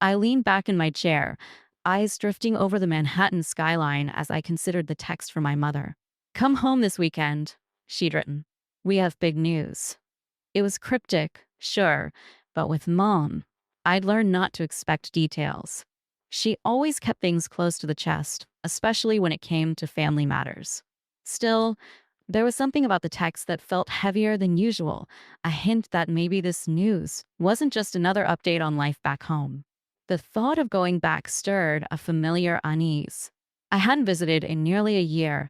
I leaned back in my chair, eyes drifting over the Manhattan skyline as I considered the text from my mother. Come home this weekend, she'd written. We have big news. It was cryptic, sure, but with Mom, I'd learned not to expect details. She always kept things close to the chest, especially when it came to family matters. Still, there was something about the text that felt heavier than usual, a hint that maybe this news wasn't just another update on life back home. The thought of going back stirred a familiar unease. I hadn't visited in nearly a year,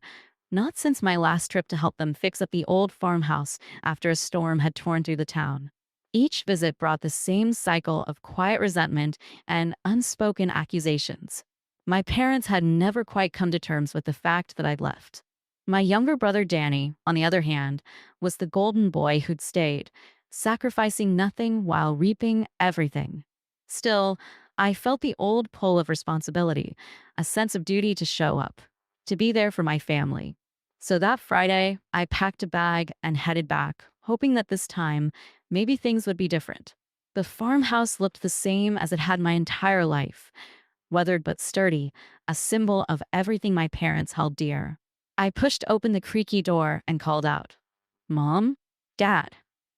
not since my last trip to help them fix up the old farmhouse after a storm had torn through the town. Each visit brought the same cycle of quiet resentment and unspoken accusations. My parents had never quite come to terms with the fact that I'd left. My younger brother Danny, on the other hand, was the golden boy who'd stayed, sacrificing nothing while reaping everything. Still, I felt the old pull of responsibility, a sense of duty to show up, to be there for my family. So that Friday, I packed a bag and headed back, hoping that this time, maybe things would be different. The farmhouse looked the same as it had my entire life, weathered but sturdy, a symbol of everything my parents held dear. I pushed open the creaky door and called out, Mom? Dad?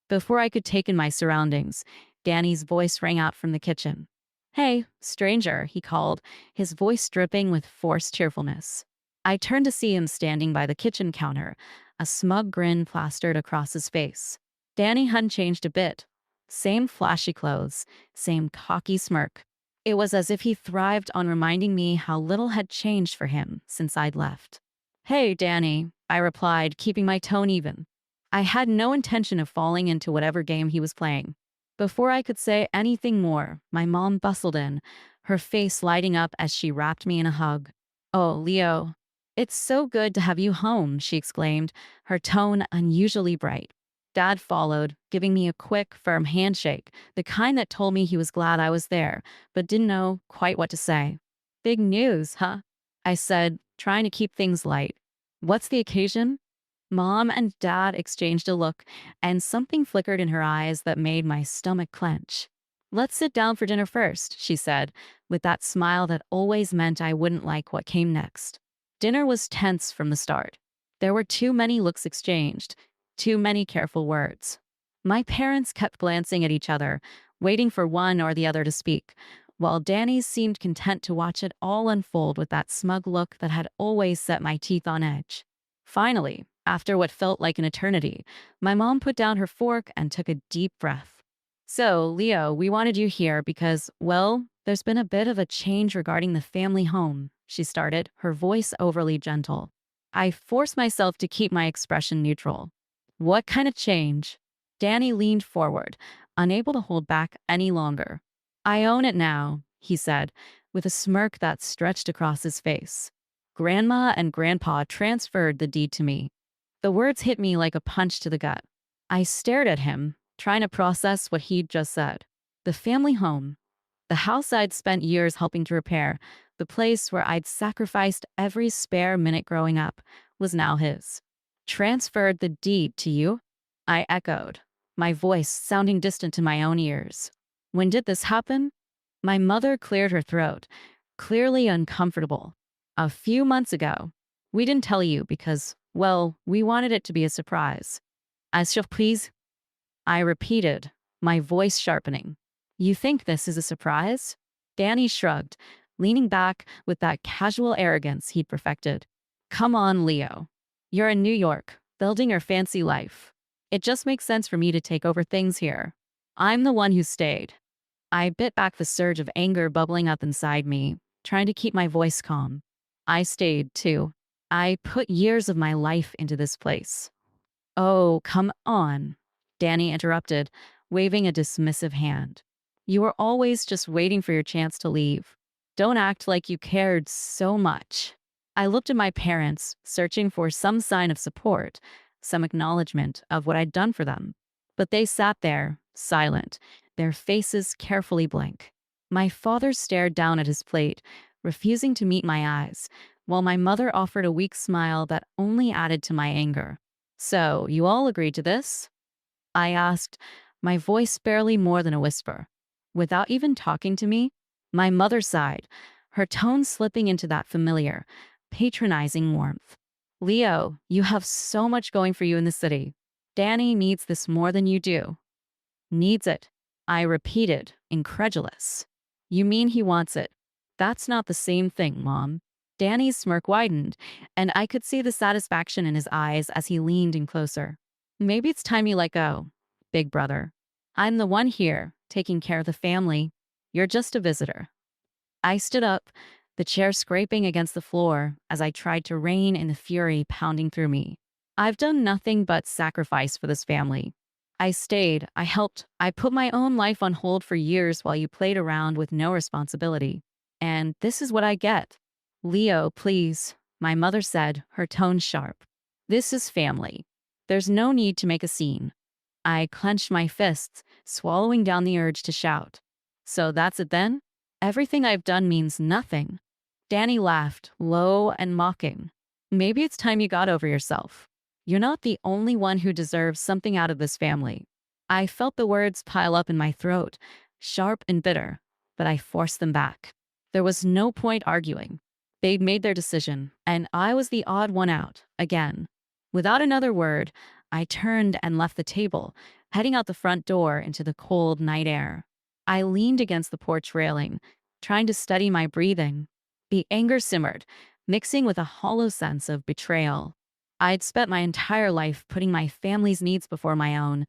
Before I could take in my surroundings, Danny's voice rang out from the kitchen. Hey, stranger, he called, his voice dripping with forced cheerfulness. I turned to see him standing by the kitchen counter, a smug grin plastered across his face. Danny hadn't changed a bit. Same flashy clothes, same cocky smirk. It was as if he thrived on reminding me how little had changed for him since I'd left. Hey, Danny, I replied, keeping my tone even. I had no intention of falling into whatever game he was playing. Before I could say anything more, my mom bustled in, her face lighting up as she wrapped me in a hug. Oh, Leo, it's so good to have you home, she exclaimed, her tone unusually bright. Dad followed, giving me a quick, firm handshake, the kind that told me he was glad I was there, but didn't know quite what to say. Big news, huh? I said, trying to keep things light. What's the occasion? Mom and Dad exchanged a look, and something flickered in her eyes that made my stomach clench. Let's sit down for dinner first, she said, with that smile that always meant I wouldn't like what came next. Dinner was tense from the start. There were too many looks exchanged, too many careful words. My parents kept glancing at each other, waiting for one or the other to speak, while Danny seemed content to watch it all unfold with that smug look that had always set my teeth on edge. Finally, after what felt like an eternity, my mom put down her fork and took a deep breath. So, Leo, we wanted you here because, well, there's been a bit of a change regarding the family home, she started, her voice overly gentle. I forced myself to keep my expression neutral. What kind of change? Danny leaned forward, unable to hold back any longer. I own it now, he said, with a smirk that stretched across his face. Grandma and Grandpa transferred the deed to me. The words hit me like a punch to the gut. I stared at him, trying to process what he'd just said. The family home, the house I'd spent years helping to repair, the place where I'd sacrificed every spare minute growing up, was now his. Transferred the deed to you? I echoed, my voice sounding distant to my own ears. When did this happen? My mother cleared her throat, clearly uncomfortable. A few months ago. We didn't tell you because, well, we wanted it to be a surprise. A surprise? I repeated, my voice sharpening. You think this is a surprise? Danny shrugged, leaning back with that casual arrogance he'd perfected. Come on, Leo. You're in New York, building your fancy life. It just makes sense for me to take over things here. I'm the one who stayed. I bit back the surge of anger bubbling up inside me, trying to keep my voice calm. I stayed, too. I put years of my life into this place. Oh, come on, Danny interrupted, waving a dismissive hand. You were always just waiting for your chance to leave. Don't act like you cared so much. I looked at my parents, searching for some sign of support, some acknowledgement of what I'd done for them. But they sat there, silent, their faces carefully blank. My father stared down at his plate, refusing to meet my eyes, while my mother offered a weak smile that only added to my anger. So, you all agreed to this? I asked, my voice barely more than a whisper. Without even talking to me? My mother sighed, her tone slipping into that familiar, patronizing warmth. Leo, you have so much going for you in the city. Danny needs this more than you do. Needs it, I repeated, incredulous. You mean he wants it? That's not the same thing, Mom. Danny's smirk widened, and I could see the satisfaction in his eyes as he leaned in closer. Maybe it's time you let go, big brother. I'm the one here, taking care of the family. You're just a visitor. I stood up, the chair scraping against the floor as I tried to rein in the fury pounding through me. I've done nothing but sacrifice for this family. I stayed, I helped, I put my own life on hold for years while you played around with no responsibility. And this is what I get. Leo, please, my mother said, her tone sharp. This is family. There's no need to make a scene. I clenched my fists, swallowing down the urge to shout. So that's it then? Everything I've done means nothing. Danny laughed, low and mocking. Maybe it's time you got over yourself. You're not the only one who deserves something out of this family. I felt the words pile up in my throat, sharp and bitter, but I forced them back. There was no point arguing. They'd made their decision, and I was the odd one out, again. Without another word, I turned and left the table, heading out the front door into the cold night air. I leaned against the porch railing, trying to steady my breathing. The anger simmered, mixing with a hollow sense of betrayal. I'd spent my entire life putting my family's needs before my own,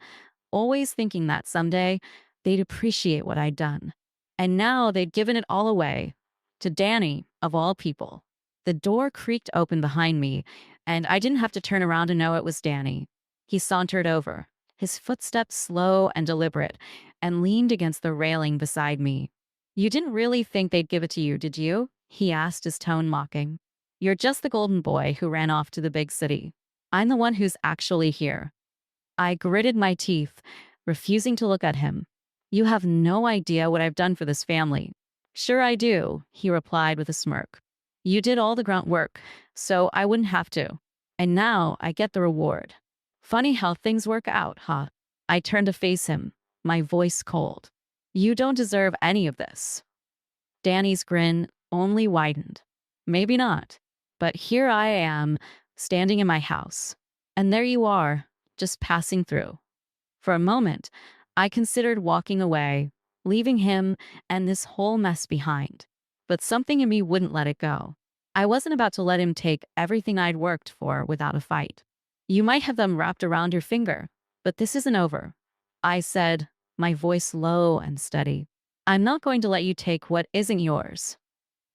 always thinking that someday they'd appreciate what I'd done. And now they'd given it all away. To Danny, of all people. The door creaked open behind me, and I didn't have to turn around to know it was Danny. He sauntered over, his footsteps slow and deliberate, and leaned against the railing beside me. You didn't really think they'd give it to you, did you? He asked, his tone mocking. You're just the golden boy who ran off to the big city. I'm the one who's actually here. I gritted my teeth, refusing to look at him. You have no idea what I've done for this family. Sure I do, he replied with a smirk. You did all the grunt work, so I wouldn't have to. And now I get the reward. Funny how things work out, huh? I turned to face him, my voice cold. You don't deserve any of this. Danny's grin only widened. Maybe not, but here I am, standing in my house. And there you are, just passing through. For a moment, I considered walking away, leaving him and this whole mess behind. But something in me wouldn't let it go. I wasn't about to let him take everything I'd worked for without a fight. You might have them wrapped around your finger, but this isn't over. I said, my voice low and steady. I'm not going to let you take what isn't yours.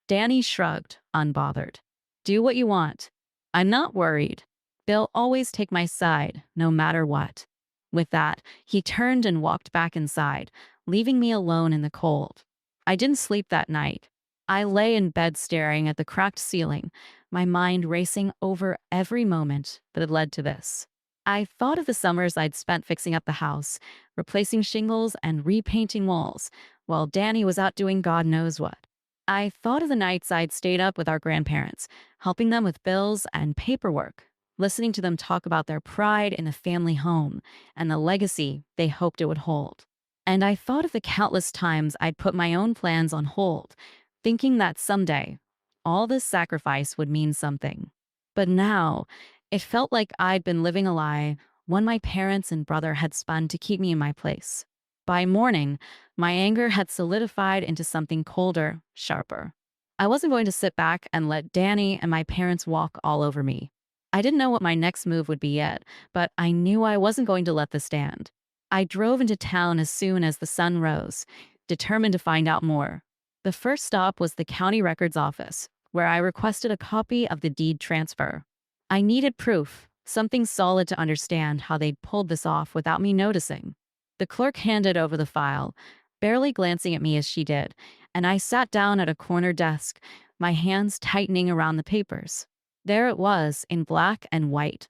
Danny shrugged, unbothered. Do what you want. I'm not worried. They'll always take my side, no matter what. With that, he turned and walked back inside, leaving me alone in the cold. I didn't sleep that night. I lay in bed staring at the cracked ceiling, my mind racing over every moment that had led to this. I thought of the summers I'd spent fixing up the house, replacing shingles and repainting walls, while Danny was out doing God knows what. I thought of the nights I'd stayed up with our grandparents, helping them with bills and paperwork, listening to them talk about their pride in the family home and the legacy they hoped it would hold. And I thought of the countless times I'd put my own plans on hold, thinking that someday, all this sacrifice would mean something. But now, it felt like I'd been living a lie, one my parents and brother had spun to keep me in my place. By morning, my anger had solidified into something colder, sharper. I wasn't going to sit back and let Danny and my parents walk all over me. I didn't know what my next move would be yet, but I knew I wasn't going to let this stand. I drove into town as soon as the sun rose, determined to find out more. The first stop was the county records office, where I requested a copy of the deed transfer. I needed proof, something solid to understand how they'd pulled this off without me noticing. The clerk handed over the file, barely glancing at me as she did, and I sat down at a corner desk, my hands tightening around the papers. There it was, in black and white.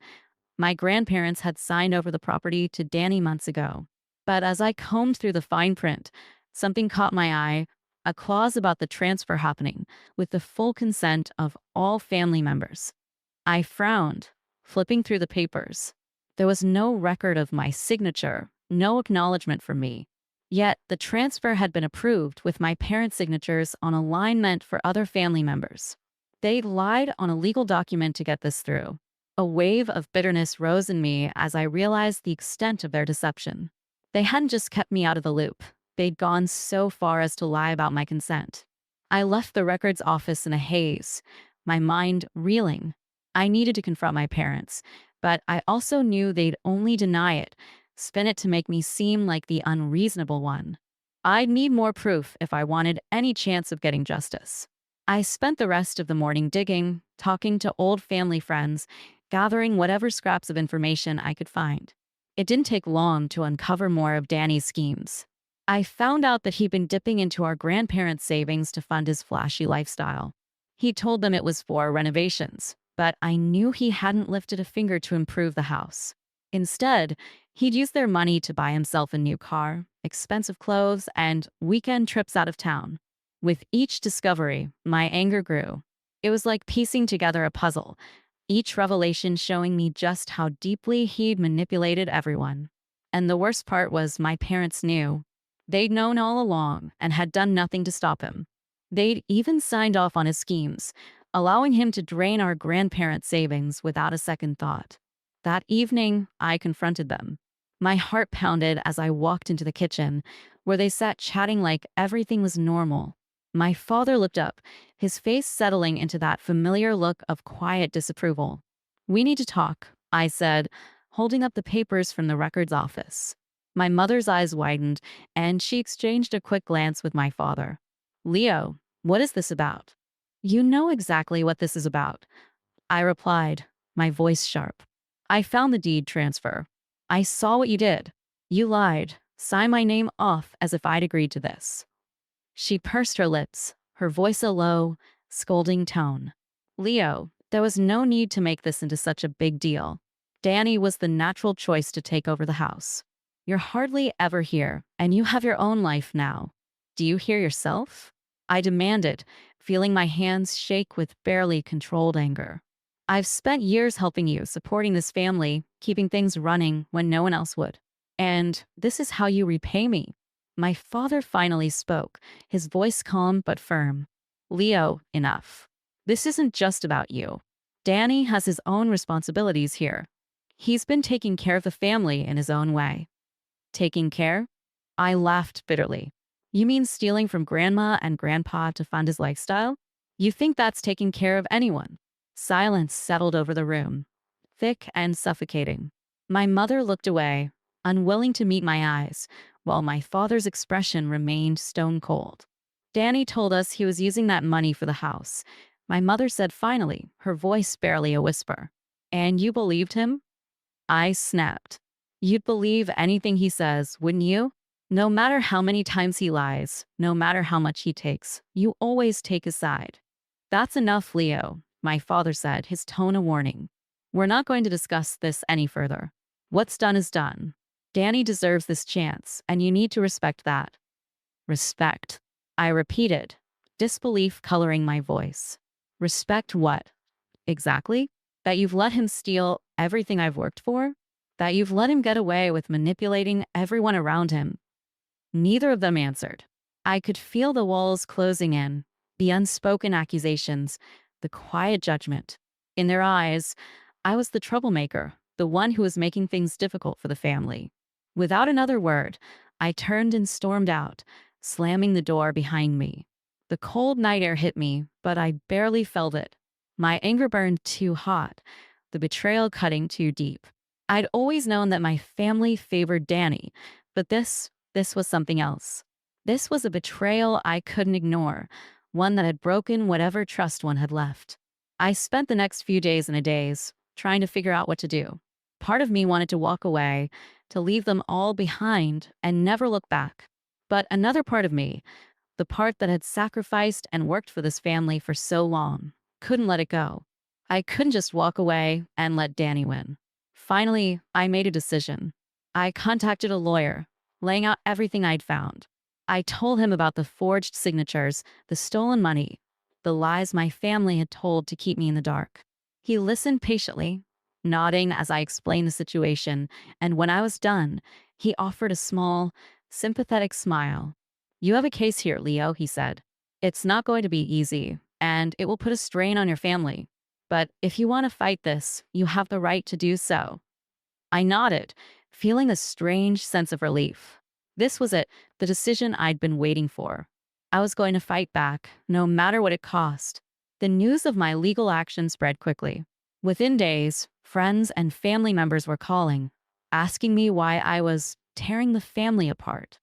My grandparents had signed over the property to Danny months ago. But as I combed through the fine print, something caught my eye, a clause about the transfer happening with the full consent of all family members. I frowned, flipping through the papers. There was no record of my signature, no acknowledgement from me. Yet the transfer had been approved with my parents' signatures on a line meant for other family members. They lied on a legal document to get this through. A wave of bitterness rose in me as I realized the extent of their deception. They hadn't just kept me out of the loop, they'd gone so far as to lie about my consent. I left the records office in a haze, my mind reeling. I needed to confront my parents, but I also knew they'd only deny it, spin it to make me seem like the unreasonable one. I'd need more proof if I wanted any chance of getting justice. I spent the rest of the morning digging, talking to old family friends, gathering whatever scraps of information I could find. It didn't take long to uncover more of Danny's schemes. I found out that he'd been dipping into our grandparents' savings to fund his flashy lifestyle. He told them it was for renovations, but I knew he hadn't lifted a finger to improve the house. Instead, he'd used their money to buy himself a new car, expensive clothes, and weekend trips out of town. With each discovery, my anger grew. It was like piecing together a puzzle, each revelation showing me just how deeply he'd manipulated everyone. And the worst part was my parents knew. They'd known all along and had done nothing to stop him. They'd even signed off on his schemes, allowing him to drain our grandparents' savings without a second thought. That evening, I confronted them. My heart pounded as I walked into the kitchen, where they sat chatting like everything was normal. My father looked up, his face settling into that familiar look of quiet disapproval. "We need to talk," I said, holding up the papers from the records office. My mother's eyes widened, and she exchanged a quick glance with my father. "Leo, what is this about?" "You know exactly what this is about," I replied, my voice sharp. "I found the deed transfer. I saw what you did. You lied, signed my name off as if I'd agreed to this." She pursed her lips, her voice a low, scolding tone. "Leo, there was no need to make this into such a big deal. Danny was the natural choice to take over the house. You're hardly ever here, and you have your own life now. Do you hear yourself?" I demanded, feeling my hands shake with barely controlled anger. "I've spent years helping you, supporting this family, keeping things running when no one else would. And this is how you repay me." My father finally spoke, his voice calm but firm. "Leo, enough. This isn't just about you. Danny has his own responsibilities here. He's been taking care of the family in his own way." "Taking care?" I laughed bitterly. "You mean stealing from grandma and grandpa to fund his lifestyle? You think that's taking care of anyone?" Silence settled over the room, thick and suffocating. My mother looked away, unwilling to meet my eyes, while my father's expression remained stone cold. "Danny told us he was using that money for the house," my mother said finally, her voice barely a whisper. "And you believed him?" I snapped. "You'd believe anything he says, wouldn't you? No matter how many times he lies, no matter how much he takes, you always take his side." "That's enough, Leo," my father said, his tone a warning. "We're not going to discuss this any further. What's done is done. Danny deserves this chance, and you need to respect that." "Respect," I repeated, disbelief coloring my voice. "Respect what? Exactly? That you've let him steal everything I've worked for? That you've let him get away with manipulating everyone around him?" Neither of them answered. I could feel the walls closing in, the unspoken accusations, the quiet judgment. In their eyes, I was the troublemaker, the one who was making things difficult for the family. Without another word, I turned and stormed out, slamming the door behind me. The cold night air hit me, but I barely felt it. My anger burned too hot, the betrayal cutting too deep. I'd always known that my family favored Danny, but this was something else. This was a betrayal I couldn't ignore, one that had broken whatever trust one had left. I spent the next few days in a daze, trying to figure out what to do. Part of me wanted to walk away, to leave them all behind and never look back. But another part of me, the part that had sacrificed and worked for this family for so long, couldn't let it go. I couldn't just walk away and let Danny win. Finally, I made a decision. I contacted a lawyer, laying out everything I'd found. I told him about the forged signatures, the stolen money, the lies my family had told to keep me in the dark. He listened patiently, nodding as I explained the situation, and when I was done, he offered a small, sympathetic smile. You have a case here, Leo, he said. It's not going to be easy, and it will put a strain on your family. But if you want to fight this, you have the right to do so. I nodded, feeling a strange sense of relief. This was it, the decision I'd been waiting for. I was going to fight back, no matter what it cost. The news of my legal action spread quickly. Within days, friends and family members were calling, asking me why I was tearing the family apart.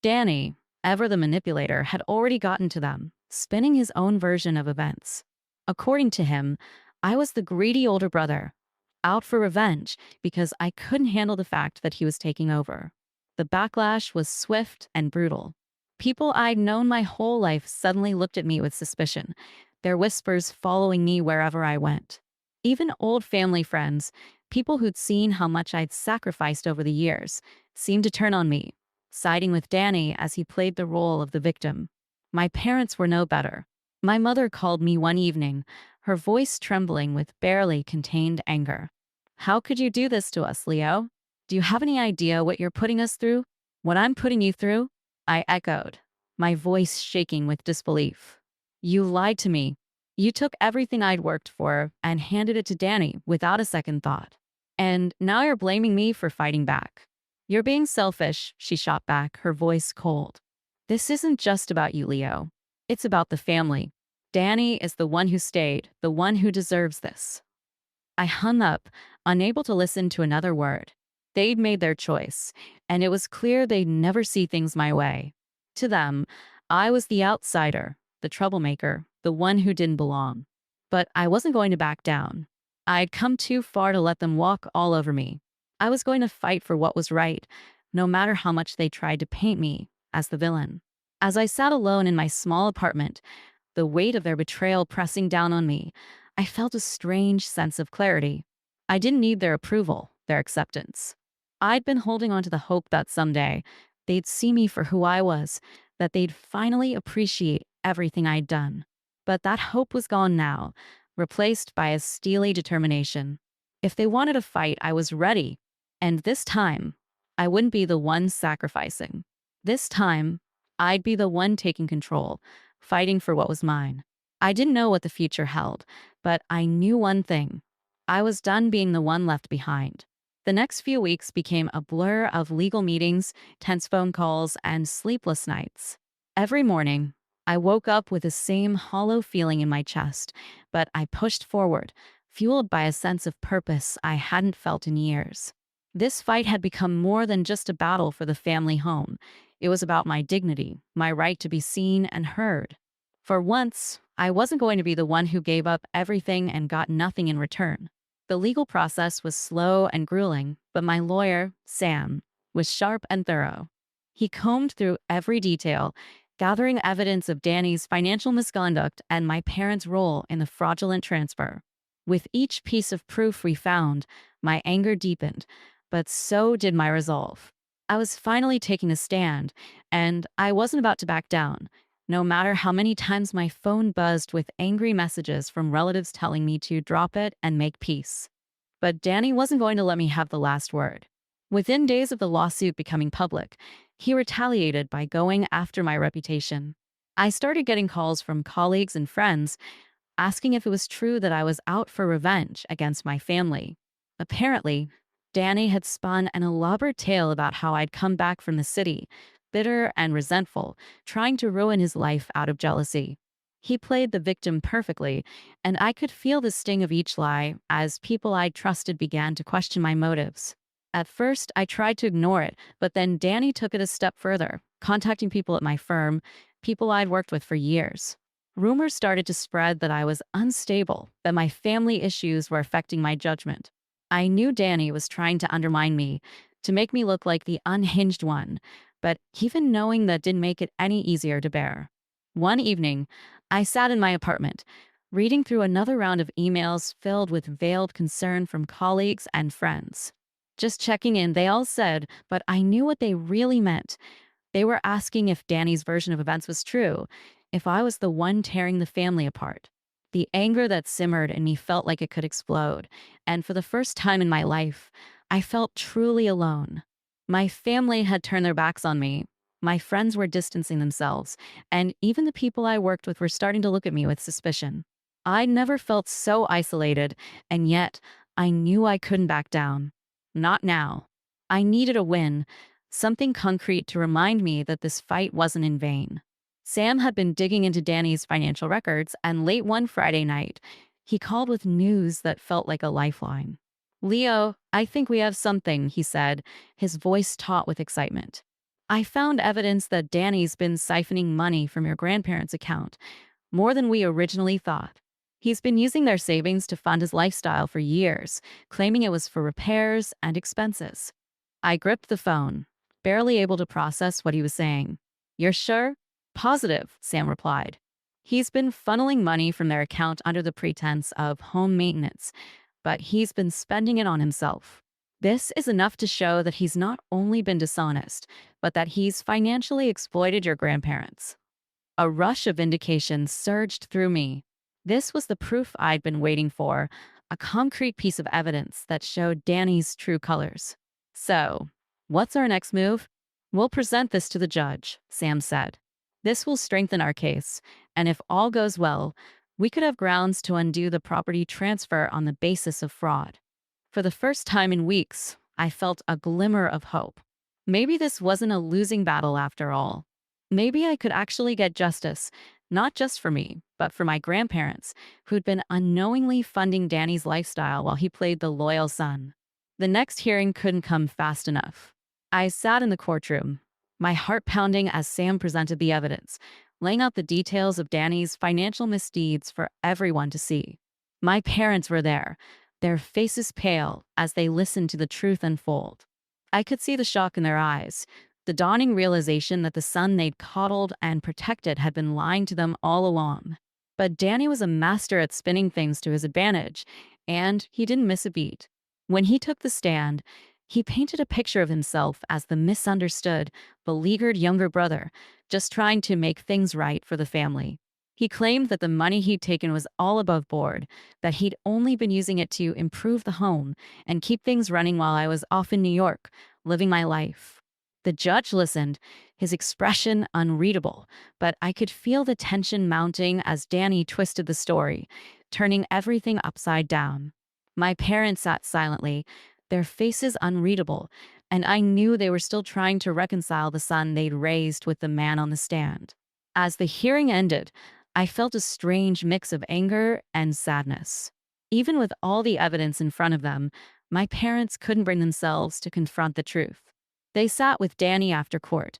Danny, ever the manipulator, had already gotten to them, spinning his own version of events. According to him, I was the greedy older brother, out for revenge because I couldn't handle the fact that he was taking over. The backlash was swift and brutal. People I'd known my whole life suddenly looked at me with suspicion, their whispers following me wherever I went. Even old family friends, people who'd seen how much I'd sacrificed over the years, seemed to turn on me, siding with Danny as he played the role of the victim. My parents were no better. My mother called me one evening, her voice trembling with barely contained anger. How could you do this to us, Leo? Do you have any idea what you're putting us through? What I'm putting you through? I echoed, my voice shaking with disbelief. You lied to me. You took everything I'd worked for and handed it to Danny without a second thought. And now you're blaming me for fighting back. You're being selfish, she shot back, her voice cold. This isn't just about you, Leo. It's about the family. Danny is the one who stayed, the one who deserves this. I hung up, unable to listen to another word. They'd made their choice, and it was clear they'd never see things my way. To them, I was the outsider, the troublemaker, the one who didn't belong. But I wasn't going to back down. I'd come too far to let them walk all over me. I was going to fight for what was right, no matter how much they tried to paint me as the villain. As I sat alone in my small apartment, the weight of their betrayal pressing down on me, I felt a strange sense of clarity. I didn't need their approval, their acceptance. I'd been holding on to the hope that someday they'd see me for who I was, that they'd finally appreciate everything I'd done. But that hope was gone now, replaced by a steely determination. If they wanted a fight, I was ready. And this time, I wouldn't be the one sacrificing. This time, I'd be the one taking control, fighting for what was mine. I didn't know what the future held, but I knew one thing. I was done being the one left behind. The next few weeks became a blur of legal meetings, tense phone calls, and sleepless nights. Every morning, I woke up with the same hollow feeling in my chest, but I pushed forward, fueled by a sense of purpose I hadn't felt in years. This fight had become more than just a battle for the family home. It was about my dignity, my right to be seen and heard. For once, I wasn't going to be the one who gave up everything and got nothing in return. The legal process was slow and grueling, but my lawyer, Sam, was sharp and thorough. He combed through every detail, gathering evidence of Danny's financial misconduct and my parents' role in the fraudulent transfer. With each piece of proof we found, my anger deepened, but so did my resolve. I was finally taking a stand, and I wasn't about to back down, no matter how many times my phone buzzed with angry messages from relatives telling me to drop it and make peace. But Danny wasn't going to let me have the last word. Within days of the lawsuit becoming public, he retaliated by going after my reputation. I started getting calls from colleagues and friends asking if it was true that I was out for revenge against my family. Apparently, Danny had spun an elaborate tale about how I'd come back from the city, bitter and resentful, trying to ruin his life out of jealousy. He played the victim perfectly, and I could feel the sting of each lie as people I trusted began to question my motives. At first, I tried to ignore it, but then Danny took it a step further, contacting people at my firm, people I'd worked with for years. Rumors started to spread that I was unstable, that my family issues were affecting my judgment. I knew Danny was trying to undermine me, to make me look like the unhinged one, but even knowing that didn't make it any easier to bear. One evening, I sat in my apartment, reading through another round of emails filled with veiled concern from colleagues and friends. Just checking in, they all said, but I knew what they really meant. They were asking if Danny's version of events was true, if I was the one tearing the family apart. The anger that simmered in me felt like it could explode, and for the first time in my life, I felt truly alone. My family had turned their backs on me, My friends were distancing themselves, and even the people I worked with were starting to look at me with suspicion. I never felt so isolated, and yet I knew I couldn't back down. Not now. I needed a win, something concrete to remind me that this fight wasn't in vain. Sam had been digging into Danny's financial records, and late one Friday night, he called with news that felt like a lifeline. Leo, I think we have something, he said, his voice taut with excitement. I found evidence that Danny's been siphoning money from your grandparents' account, more than we originally thought. He's been using their savings to fund his lifestyle for years, claiming it was for repairs and expenses. I gripped the phone, barely able to process what he was saying. You're sure? Positive, Sam replied. He's been funneling money from their account under the pretense of home maintenance, but he's been spending it on himself. This is enough to show that he's not only been dishonest, but that he's financially exploited your grandparents. A rush of vindication surged through me. This was the proof I'd been waiting for, a concrete piece of evidence that showed Danny's true colors. So, what's our next move? We'll present this to the judge, Sam said. This will strengthen our case, and if all goes well, we could have grounds to undo the property transfer on the basis of fraud. For the first time in weeks, I felt a glimmer of hope. Maybe this wasn't a losing battle after all. Maybe I could actually get justice, not just for me, but for my grandparents, who'd been unknowingly funding Danny's lifestyle while he played the loyal son. The next hearing couldn't come fast enough. I sat in the courtroom, my heart pounding as Sam presented the evidence, laying out the details of Danny's financial misdeeds for everyone to see. My parents were there, their faces pale as they listened to the truth unfold. I could see the shock in their eyes, the dawning realization that the son they'd coddled and protected had been lying to them all along. But Danny was a master at spinning things to his advantage, and he didn't miss a beat. When he took the stand, he painted a picture of himself as the misunderstood, beleaguered younger brother, just trying to make things right for the family. He claimed that the money he'd taken was all above board, that he'd only been using it to improve the home and keep things running while I was off in New York, living my life. The judge listened, his expression unreadable, but I could feel the tension mounting as Danny twisted the story, turning everything upside down. My parents sat silently, their faces unreadable, and I knew they were still trying to reconcile the son they'd raised with the man on the stand. As the hearing ended, I felt a strange mix of anger and sadness. Even with all the evidence in front of them, my parents couldn't bring themselves to confront the truth. They sat with Danny after court,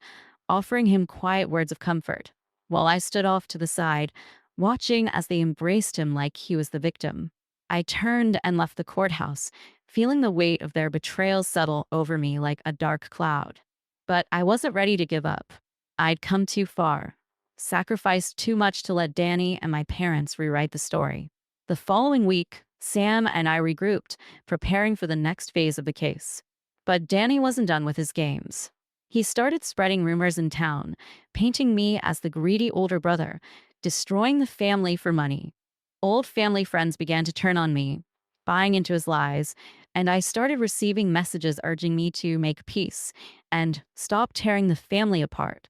offering him quiet words of comfort, while I stood off to the side, watching as they embraced him like he was the victim. I turned and left the courthouse, feeling the weight of their betrayal settle over me like a dark cloud. But I wasn't ready to give up. I'd come too far, sacrificed too much to let Danny and my parents rewrite the story. The following week, Sam and I regrouped, preparing for the next phase of the case. But Danny wasn't done with his games. He started spreading rumors in town, painting me as the greedy older brother, destroying the family for money. Old family friends began to turn on me, buying into his lies, and I started receiving messages urging me to make peace and stop tearing the family apart.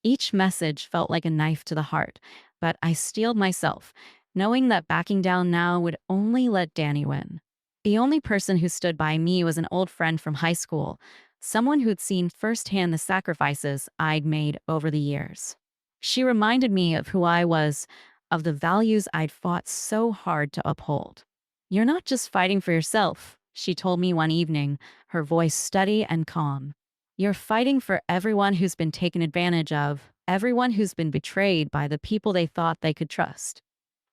Each message felt like a knife to the heart, but I steeled myself, knowing that backing down now would only let Danny win. The only person who stood by me was an old friend from high school, someone who'd seen firsthand the sacrifices I'd made over the years. She reminded me of who I was, of the values I'd fought so hard to uphold. You're not just fighting for yourself, she told me one evening, her voice steady and calm. You're fighting for everyone who's been taken advantage of, everyone who's been betrayed by the people they thought they could trust.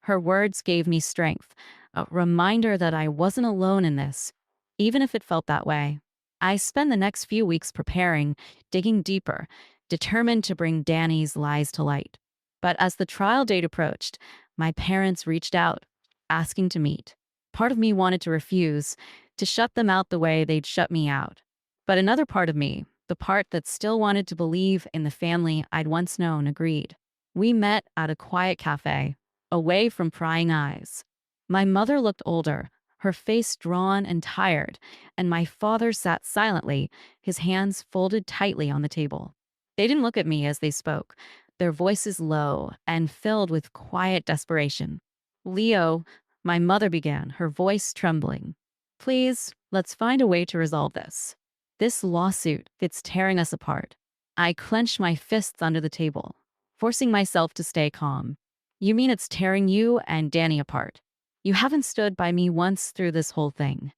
Her words gave me strength, a reminder that I wasn't alone in this, even if it felt that way. I spent the next few weeks preparing, digging deeper, determined to bring Danny's lies to light. But as the trial date approached, my parents reached out, asking to meet. Part of me wanted to refuse, to shut them out the way they'd shut me out. But another part of me, the part that still wanted to believe in the family I'd once known, agreed. We met at a quiet cafe, away from prying eyes. My mother looked older, her face drawn and tired, and my father sat silently, his hands folded tightly on the table. They didn't look at me as they spoke, their voices low and filled with quiet desperation. Leo, my mother began, her voice trembling. Please, let's find a way to resolve this. This lawsuit, it's tearing us apart. I clenched my fists under the table, forcing myself to stay calm. You mean it's tearing you and Danny apart? You haven't stood by me once through this whole thing.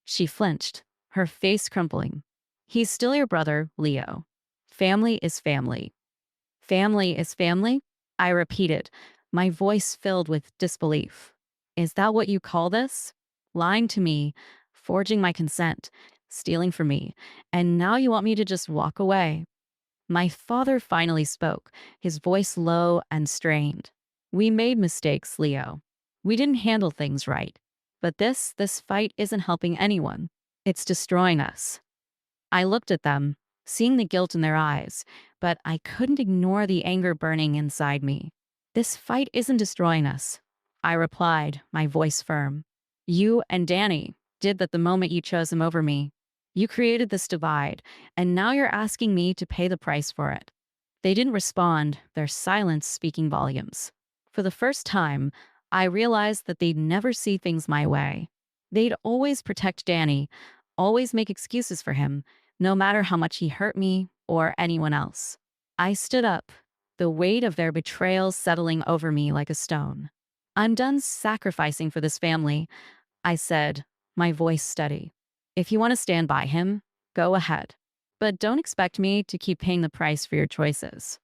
She flinched, her face crumpling. He's still your brother, Leo. Family is family. Family is family? I repeated, my voice filled with disbelief. Is that what you call this? Lying to me, forging my consent, stealing from me, and now you want me to just walk away? My father finally spoke, his voice low and strained. We made mistakes, Leo. We didn't handle things right. But this fight isn't helping anyone. It's destroying us. I looked at them, seeing the guilt in their eyes, but I couldn't ignore the anger burning inside me. This fight isn't destroying us, I replied, my voice firm. You and Danny did that the moment you chose him over me. You created this divide, and now you're asking me to pay the price for it. They didn't respond, their silence speaking volumes. For the first time, I realized that they'd never see things my way. They'd always protect Danny, always make excuses for him, no matter how much he hurt me or anyone else. I stood up, the weight of their betrayal settling over me like a stone. I'm done sacrificing for this family, I said, my voice steady. If you want to stand by him, go ahead. But don't expect me to keep paying the price for your choices.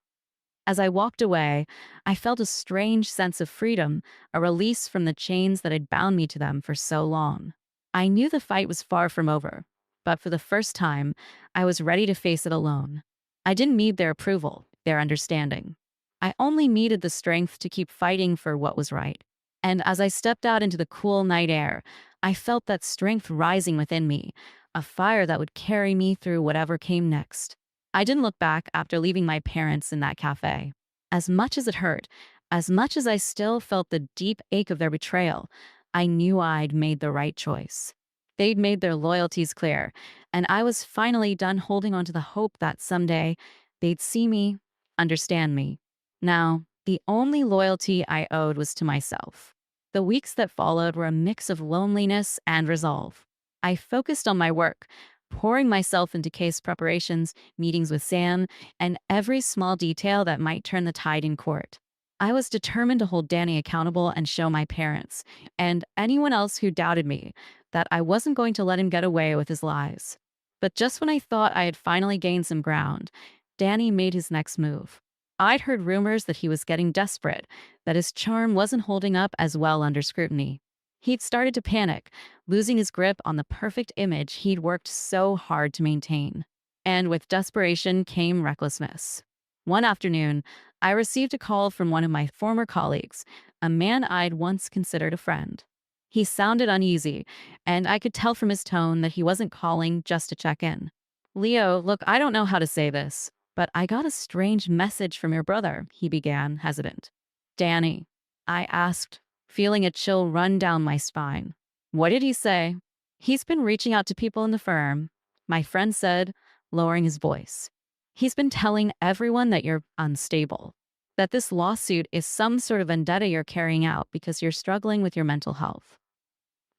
As I walked away, I felt a strange sense of freedom, a release from the chains that had bound me to them for so long. I knew the fight was far from over, but for the first time, I was ready to face it alone. I didn't need their approval, their understanding. I only needed the strength to keep fighting for what was right. And as I stepped out into the cool night air, I felt that strength rising within me, a fire that would carry me through whatever came next. I didn't look back after leaving my parents in that cafe. As much as it hurt, as much as I still felt the deep ache of their betrayal, I knew I'd made the right choice. They'd made their loyalties clear, and I was finally done holding on to the hope that someday they'd see me, understand me. Now, the only loyalty I owed was to myself. The weeks that followed were a mix of loneliness and resolve. I focused on my work, pouring myself into case preparations, meetings with Sam, and every small detail that might turn the tide in court. I was determined to hold Danny accountable and show my parents, and anyone else who doubted me, that I wasn't going to let him get away with his lies. But just when I thought I had finally gained some ground, Danny made his next move. I'd heard rumors that he was getting desperate, that his charm wasn't holding up as well under scrutiny. He'd started to panic, losing his grip on the perfect image he'd worked so hard to maintain. And with desperation came recklessness. One afternoon, I received a call from one of my former colleagues, a man I'd once considered a friend. He sounded uneasy, and I could tell from his tone that he wasn't calling just to check in. Leo, look, I don't know how to say this, but I got a strange message from your brother, he began, hesitant. Danny, I asked, feeling a chill run down my spine. What did he say? He's been reaching out to people in the firm, my friend said, lowering his voice. He's been telling everyone that you're unstable, that this lawsuit is some sort of vendetta you're carrying out because you're struggling with your mental health.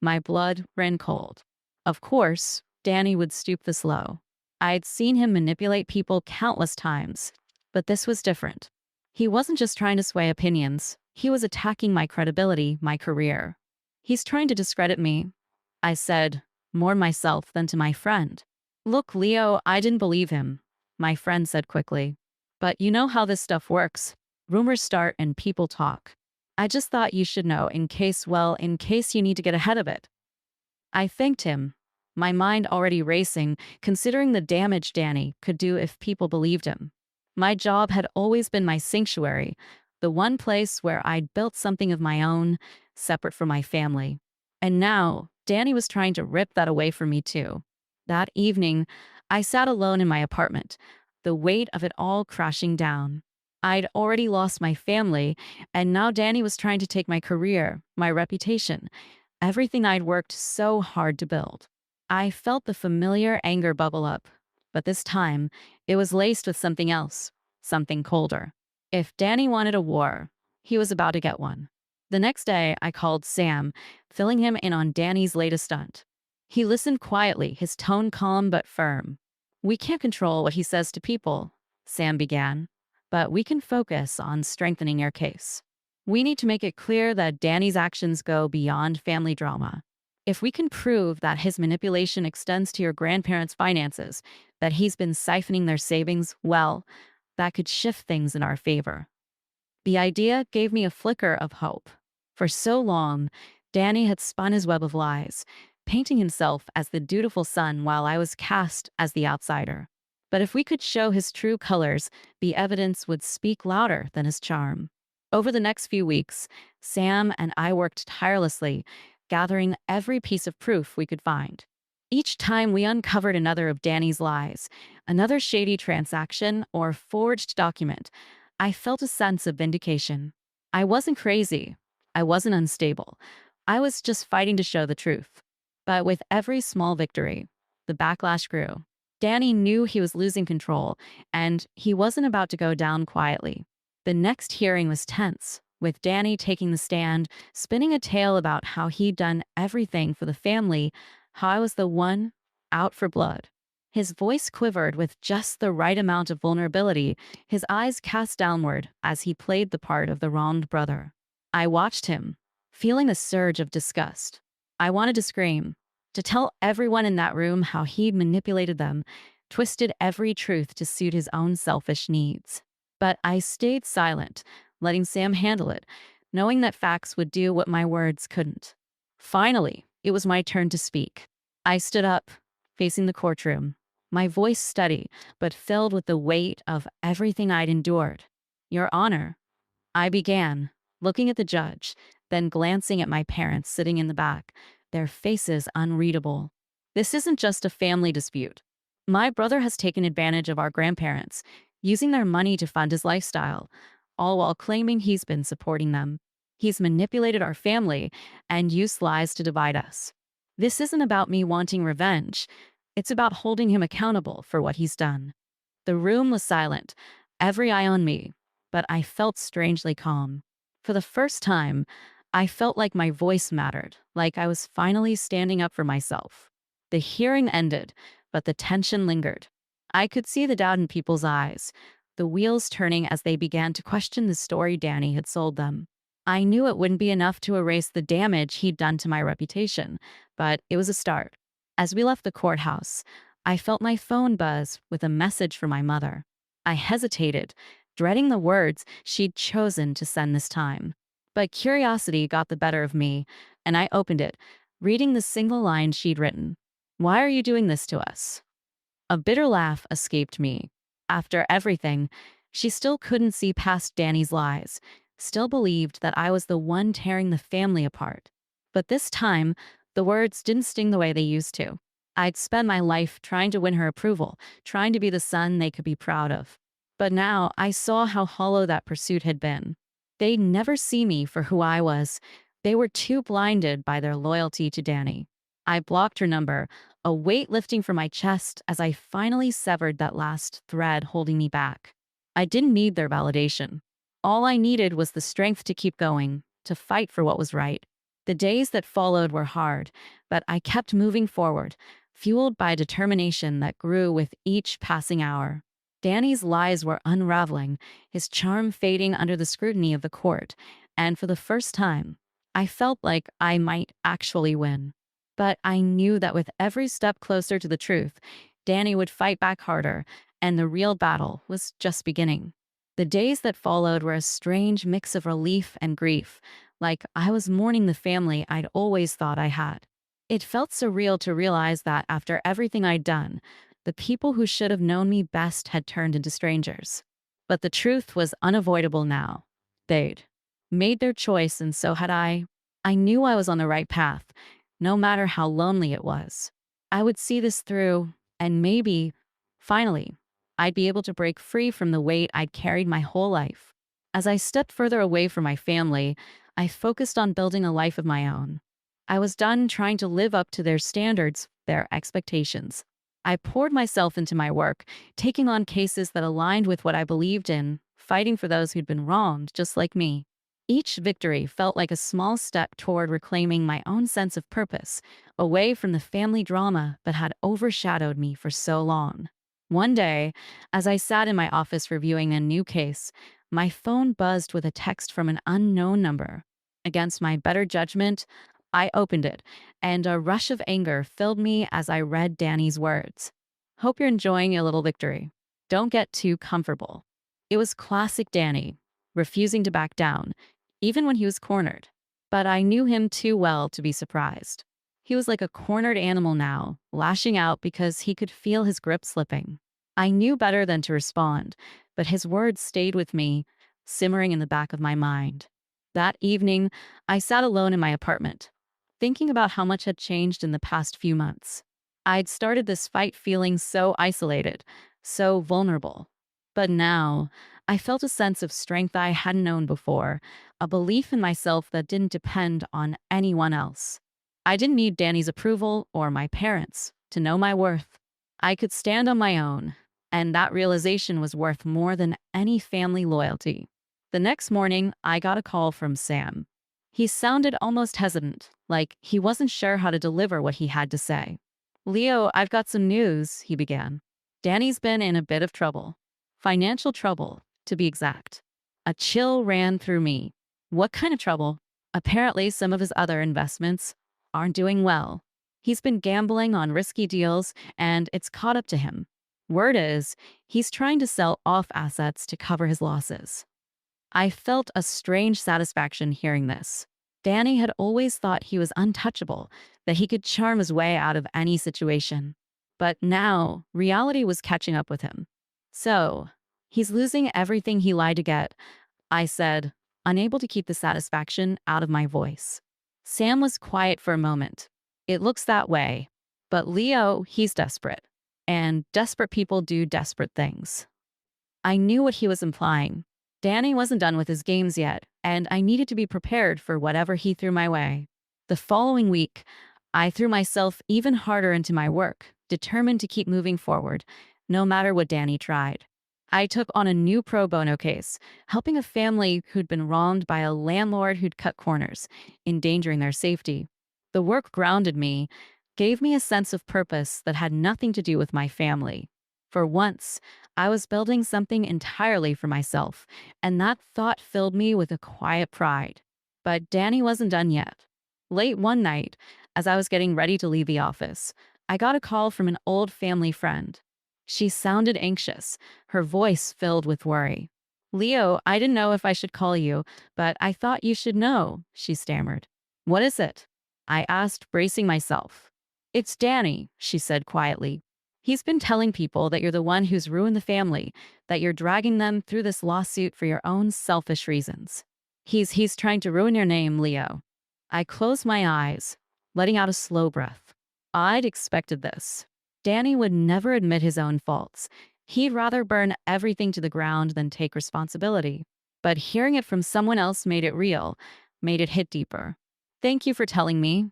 My blood ran cold. Of course, Danny would stoop this low. I'd seen him manipulate people countless times, but this was different. He wasn't just trying to sway opinions. He was attacking my credibility, my career. He's trying to discredit me, I said, more myself than to my friend. Look, Leo, I didn't believe him, my friend said quickly. But you know how this stuff works. Rumors start and people talk. I just thought you should know in case you need to get ahead of it. I thanked him, my mind already racing, considering the damage Danny could do if people believed him. My job had always been my sanctuary, the one place where I'd built something of my own, separate from my family. And now, Danny was trying to rip that away from me too. That evening, I sat alone in my apartment, the weight of it all crashing down. I'd already lost my family, and now Danny was trying to take my career, my reputation, everything I'd worked so hard to build. I felt the familiar anger bubble up, But this time, it was laced with something else, something colder. If Danny wanted a war, he was about to get one. The next day, I called Sam, filling him in on Danny's latest stunt. He listened quietly, his tone calm but firm. "We can't control what he says to people," Sam began, "but we can focus on strengthening your case. We need to make it clear that Danny's actions go beyond family drama. If we can prove that his manipulation extends to your grandparents' finances, that he's been siphoning their savings, well, that could shift things in our favor." The idea gave me a flicker of hope. For so long, Danny had spun his web of lies, painting himself as the dutiful son while I was cast as the outsider. But if we could show his true colors, the evidence would speak louder than his charm. Over the next few weeks, Sam and I worked tirelessly, gathering every piece of proof we could find. Each time we uncovered another of Danny's lies, another shady transaction or forged document, I felt a sense of vindication. I wasn't crazy. I wasn't unstable. I was just fighting to show the truth. But with every small victory, the backlash grew. Danny knew he was losing control, and he wasn't about to go down quietly. The next hearing was tense, with Danny taking the stand, spinning a tale about how he'd done everything for the family, how I was the one out for blood. His voice quivered with just the right amount of vulnerability, his eyes cast downward as he played the part of the wronged brother. I watched him, feeling a surge of disgust. I wanted to scream, to tell everyone in that room how he'd manipulated them, twisted every truth to suit his own selfish needs. But I stayed silent, letting Sam handle it, knowing that facts would do what my words couldn't. Finally, it was my turn to speak. I stood up, facing the courtroom, my voice steady, but filled with the weight of everything I'd endured. "Your Honor," I began, looking at the judge, then glancing at my parents sitting in the back, their faces unreadable. "This isn't just a family dispute. My brother has taken advantage of our grandparents, using their money to fund his lifestyle, all while claiming he's been supporting them. He's manipulated our family and used lies to divide us. This isn't about me wanting revenge. It's about holding him accountable for what he's done." The room was silent, every eye on me, but I felt strangely calm. For the first time, I felt like my voice mattered, like I was finally standing up for myself. The hearing ended, but the tension lingered. I could see the doubt in people's eyes, the wheels turning as they began to question the story Danny had sold them. I knew it wouldn't be enough to erase the damage he'd done to my reputation, but it was a start. As we left the courthouse, I felt my phone buzz with a message from my mother. I hesitated, dreading the words she'd chosen to send this time. But curiosity got the better of me, and I opened it, reading the single line she'd written. "Why are you doing this to us?" A bitter laugh escaped me. After everything, she still couldn't see past Danny's lies, still believed that I was the one tearing the family apart. But this time, the words didn't sting the way they used to. I'd spent my life trying to win her approval, trying to be the son they could be proud of. But now I saw how hollow that pursuit had been. They'd never see me for who I was. They were too blinded by their loyalty to Danny. I blocked her number, a weight lifting from my chest as I finally severed that last thread holding me back. I didn't need their validation. All I needed was the strength to keep going, to fight for what was right. The days that followed were hard, but I kept moving forward, fueled by determination that grew with each passing hour. Danny's lies were unraveling, his charm fading under the scrutiny of the court, and for the first time, I felt like I might actually win. But I knew that with every step closer to the truth, Danny would fight back harder, and the real battle was just beginning. The days that followed were a strange mix of relief and grief, like I was mourning the family I'd always thought I had. It felt surreal to realize that after everything I'd done, the people who should have known me best had turned into strangers. But the truth was unavoidable now. They'd made their choice, and so had I. I knew I was on the right path, no matter how lonely it was. I would see this through, and maybe, finally, I'd be able to break free from the weight I'd carried my whole life. As I stepped further away from my family, I focused on building a life of my own. I was done trying to live up to their standards, their expectations. I poured myself into my work, taking on cases that aligned with what I believed in, fighting for those who'd been wronged, just like me. Each victory felt like a small step toward reclaiming my own sense of purpose, away from the family drama that had overshadowed me for so long. One day, as I sat in my office reviewing a new case, my phone buzzed with a text from an unknown number. Against my better judgment, I opened it, and a rush of anger filled me as I read Danny's words. Hope you're enjoying your little victory. Don't get too comfortable. It was classic Danny, refusing to back down, even when he was cornered. But I knew him too well to be surprised. He was like a cornered animal now, lashing out because he could feel his grip slipping. I knew better than to respond, but his words stayed with me, simmering in the back of my mind. That evening, I sat alone in my apartment, thinking about how much had changed in the past few months. I'd started this fight feeling so isolated, so vulnerable. But now, I felt a sense of strength I hadn't known before, a belief in myself that didn't depend on anyone else. I didn't need Danny's approval or my parents to know my worth. I could stand on my own, and that realization was worth more than any family loyalty. The next morning, I got a call from Sam. He sounded almost hesitant, like he wasn't sure how to deliver what he had to say. Leo, I've got some news, he began. Danny's been in a bit of trouble. Financial trouble, to be exact. A chill ran through me. What kind of trouble? Apparently, some of his other investments aren't doing well. He's been gambling on risky deals, and it's caught up to him. Word is, he's trying to sell off assets to cover his losses. I felt a strange satisfaction hearing this. Danny had always thought he was untouchable, that he could charm his way out of any situation. But now, reality was catching up with him. So, he's losing everything he lied to get, I said, unable to keep the satisfaction out of my voice. Sam was quiet for a moment. It looks that way. But Leo, he's desperate. And desperate people do desperate things. I knew what he was implying. Danny wasn't done with his games yet, and I needed to be prepared for whatever he threw my way. The following week, I threw myself even harder into my work, determined to keep moving forward, no matter what Danny tried. I took on a new pro bono case, helping a family who'd been wronged by a landlord who'd cut corners, endangering their safety. The work grounded me, gave me a sense of purpose that had nothing to do with my family. For once, I was building something entirely for myself, and that thought filled me with a quiet pride. But Danny wasn't done yet. Late one night, as I was getting ready to leave the office, I got a call from an old family friend. She sounded anxious, her voice filled with worry. Leo, I didn't know if I should call you, but I thought you should know, she stammered. What is it? I asked, bracing myself. It's Danny, she said quietly. He's been telling people that you're the one who's ruined the family, that you're dragging them through this lawsuit for your own selfish reasons. He's trying to ruin your name, Leo. I closed my eyes, letting out a slow breath. I'd expected this. Danny would never admit his own faults. He'd rather burn everything to the ground than take responsibility. But hearing it from someone else made it real, made it hit deeper. Thank you for telling me,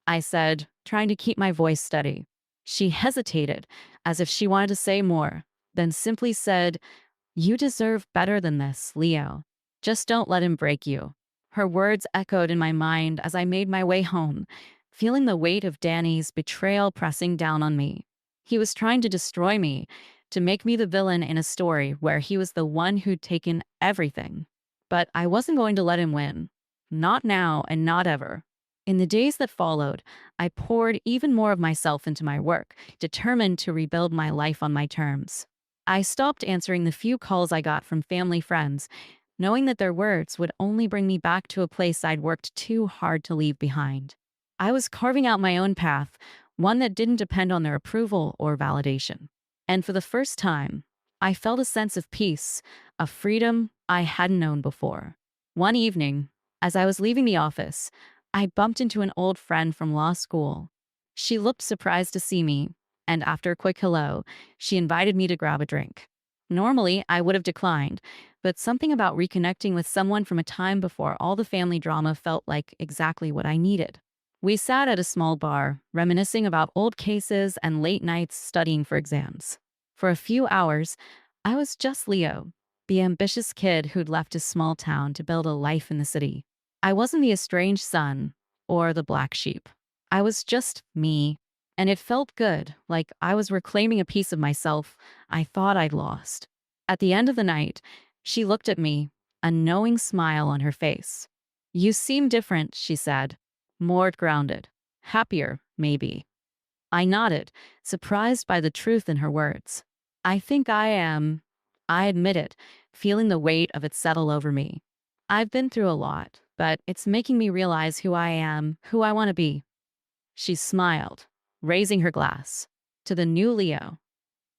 I said, trying to keep my voice steady. She hesitated, as if she wanted to say more, then simply said, You deserve better than this, Leo. Just don't let him break you. Her words echoed in my mind as I made my way home, feeling the weight of Danny's betrayal pressing down on me. He was trying to destroy me, to make me the villain in a story where he was the one who'd taken everything. But I wasn't going to let him win. Not now and not ever. In the days that followed, I poured even more of myself into my work, determined to rebuild my life on my terms. I stopped answering the few calls I got from family friends, knowing that their words would only bring me back to a place I'd worked too hard to leave behind. I was carving out my own path, one that didn't depend on their approval or validation. And for the first time, I felt a sense of peace, a freedom I hadn't known before. One evening, as I was leaving the office, I bumped into an old friend from law school. She looked surprised to see me, and after a quick hello, she invited me to grab a drink. Normally, I would have declined, but something about reconnecting with someone from a time before all the family drama felt like exactly what I needed. We sat at a small bar, reminiscing about old cases and late nights studying for exams. For a few hours, I was just Leo, the ambitious kid who'd left his small town to build a life in the city. I wasn't the estranged son or the black sheep. I was just me, and it felt good, like I was reclaiming a piece of myself I thought I'd lost. At the end of the night, she looked at me, a knowing smile on her face. "You seem different," she said. "More grounded. Happier, maybe." I nodded, surprised by the truth in her words. "I think I am," I admitted, feeling the weight of it settle over me. "I've been through a lot, but it's making me realize who I am, who I want to be." She smiled, raising her glass. "To the new Leo."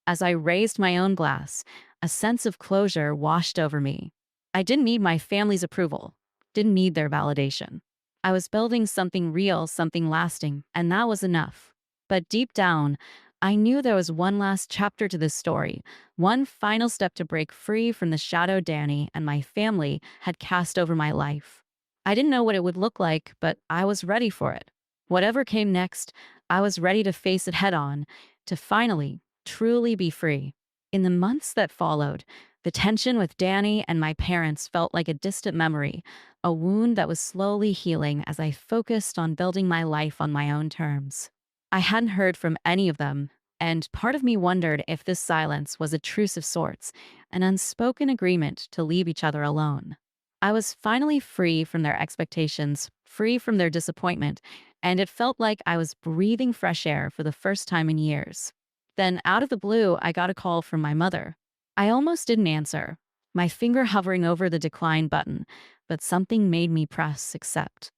As I raised my own glass, a sense of closure washed over me. I didn't need my family's approval, didn't need their validation. I was building something real, something lasting, and that was enough. But deep down, I knew there was one last chapter to this story, one final step to break free from the shadow Danny and my family had cast over my life. I didn't know what it would look like, but I was ready for it. Whatever came next, I was ready to face it head on, to finally, truly be free. In the months that followed, the tension with Danny and my parents felt like a distant memory, a wound that was slowly healing as I focused on building my life on my own terms. I hadn't heard from any of them, and part of me wondered if this silence was a truce of sorts, an unspoken agreement to leave each other alone. I was finally free from their expectations, free from their disappointment, and it felt like I was breathing fresh air for the first time in years. Then, out of the blue, I got a call from my mother. I almost didn't answer, my finger hovering over the decline button, but something made me press accept.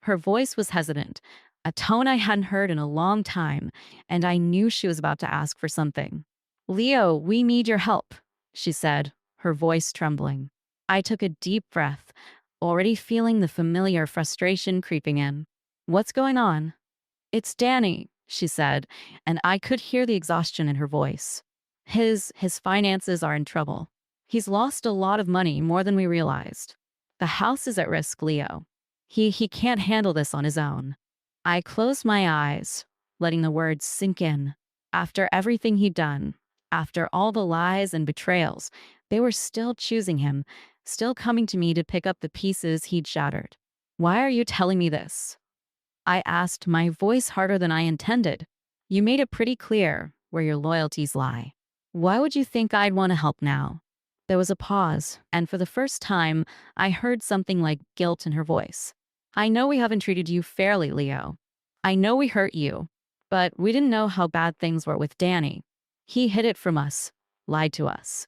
Her voice was hesitant, a tone I hadn't heard in a long time, and I knew she was about to ask for something. "Leo, we need your help," she said, her voice trembling. I took a deep breath, already feeling the familiar frustration creeping in. "What's going on?" "It's Danny," she said, and I could hear the exhaustion in her voice. His finances are in trouble. He's lost a lot of money, more than we realized. The house is at risk, Leo. He can't handle this on his own." I closed my eyes, letting the words sink in. After everything he'd done, after all the lies and betrayals, they were still choosing him, still coming to me to pick up the pieces he'd shattered. "Why are you telling me this?" I asked, my voice harder than I intended. "You made it pretty clear where your loyalties lie. Why would you think I'd want to help now?" There was a pause, and for the first time, I heard something like guilt in her voice. "I know we haven't treated you fairly, Leo. I know we hurt you, but we didn't know how bad things were with Danny. He hid it from us, lied to us."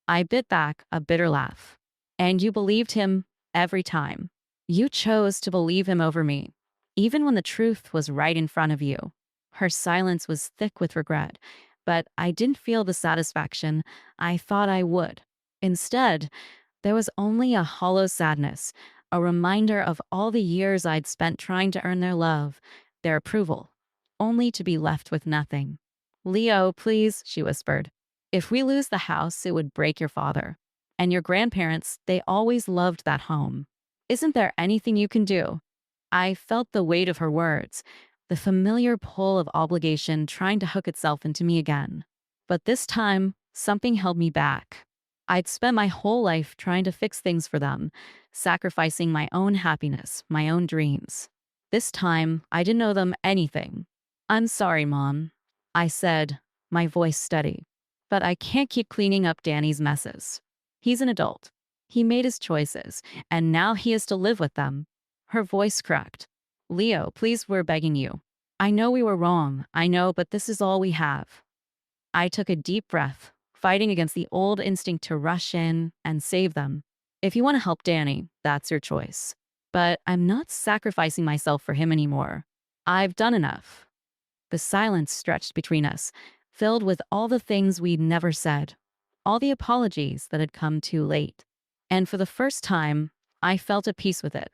I bit back a bitter laugh. "And you believed him every time. You chose to believe him over me, even when the truth was right in front of you." Her silence was thick with regret, but I didn't feel the satisfaction I thought I would. Instead, there was only a hollow sadness, a reminder of all the years I'd spent trying to earn their love, their approval, only to be left with nothing. "Leo, please," she whispered. "If we lose the house, it would break your father. And your grandparents, they always loved that home. Isn't there anything you can do?" I felt the weight of her words, the familiar pull of obligation trying to hook itself into me again. But this time, something held me back. I'd spent my whole life trying to fix things for them, sacrificing my own happiness, my own dreams. This time, I didn't owe them anything. "I'm sorry, Mom," I said, my voice steady. "But I can't keep cleaning up Danny's messes. He's an adult. He made his choices, and now he has to live with them." Her voice cracked. "Leo, please, we're begging you. I know we were wrong, I know, but this is all we have." I took a deep breath, fighting against the old instinct to rush in and save them. "If you want to help Danny, that's your choice. But I'm not sacrificing myself for him anymore. I've done enough." The silence stretched between us, filled with all the things we'd never said, all the apologies that had come too late. And for the first time, I felt at peace with it.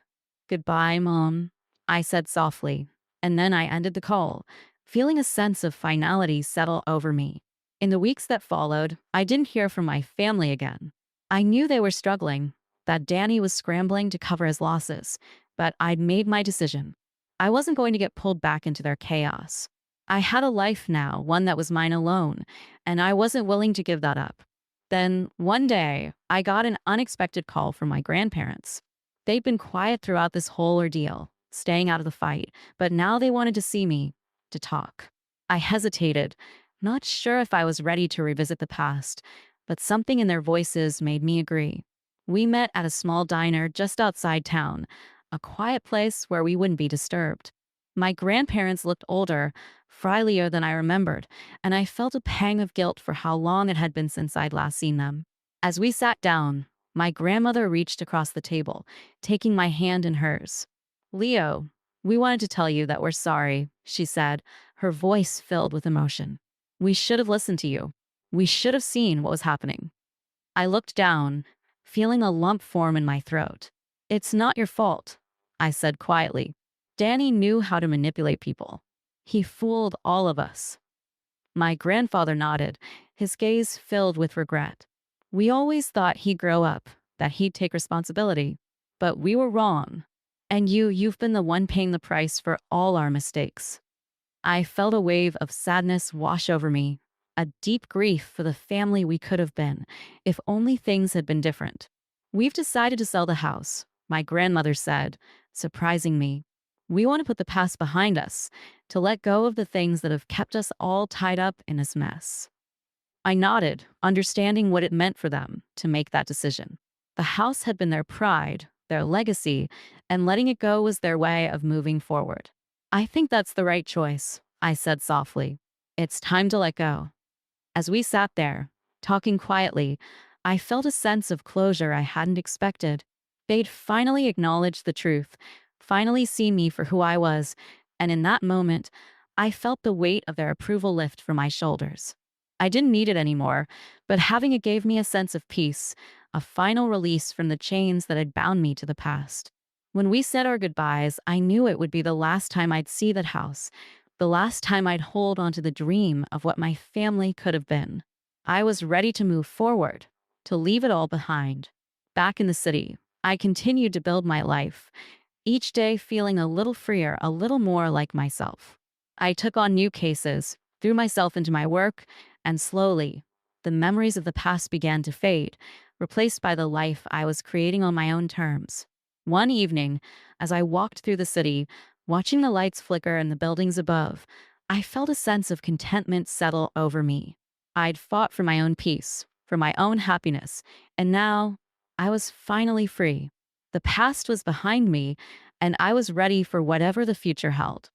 "Goodbye, Mom," I said softly, and then I ended the call, feeling a sense of finality settle over me. In the weeks that followed, I didn't hear from my family again. I knew they were struggling, that Danny was scrambling to cover his losses, but I'd made my decision. I wasn't going to get pulled back into their chaos. I had a life now, one that was mine alone, and I wasn't willing to give that up. Then, one day, I got an unexpected call from my grandparents. They'd been quiet throughout this whole ordeal, staying out of the fight, but now they wanted to see me, to talk. I hesitated, not sure if I was ready to revisit the past, but something in their voices made me agree. We met at a small diner just outside town, a quiet place where we wouldn't be disturbed. My grandparents looked older, frielier than I remembered, and I felt a pang of guilt for how long it had been since I'd last seen them. As we sat down, my grandmother reached across the table, taking my hand in hers. Leo, we wanted to tell you that we're sorry, she said, her voice filled with emotion. We should have listened to you. We should have seen what was happening. I looked down, feeling a lump form in my throat. It's not your fault, I said quietly. Danny knew how to manipulate people. He fooled all of us. My grandfather nodded, his gaze filled with regret. We always thought he'd grow up, that he'd take responsibility. But we were wrong. And you've been the one paying the price for all our mistakes. I felt a wave of sadness wash over me, a deep grief for the family we could have been, if only things had been different. We've decided to sell the house, my grandmother said, surprising me. We want to put the past behind us, to let go of the things that have kept us all tied up in this mess. I nodded, understanding what it meant for them to make that decision. The house had been their pride, their legacy, and letting it go was their way of moving forward. I think that's the right choice, I said softly. It's time to let go. As we sat there, talking quietly, I felt a sense of closure I hadn't expected. They'd finally acknowledged the truth, finally seen me for who I was, and in that moment, I felt the weight of their approval lift from my shoulders. I didn't need it anymore, but having it gave me a sense of peace, a final release from the chains that had bound me to the past. When we said our goodbyes, I knew it would be the last time I'd see that house, the last time I'd hold onto the dream of what my family could have been. I was ready to move forward, to leave it all behind. Back in the city, I continued to build my life, each day feeling a little freer, a little more like myself. I took on new cases, threw myself into my work, and slowly, the memories of the past began to fade, replaced by the life I was creating on my own terms. One evening, as I walked through the city, watching the lights flicker in the buildings above, I felt a sense of contentment settle over me. I'd fought for my own peace, for my own happiness, and now I was finally free. The past was behind me, and I was ready for whatever the future held.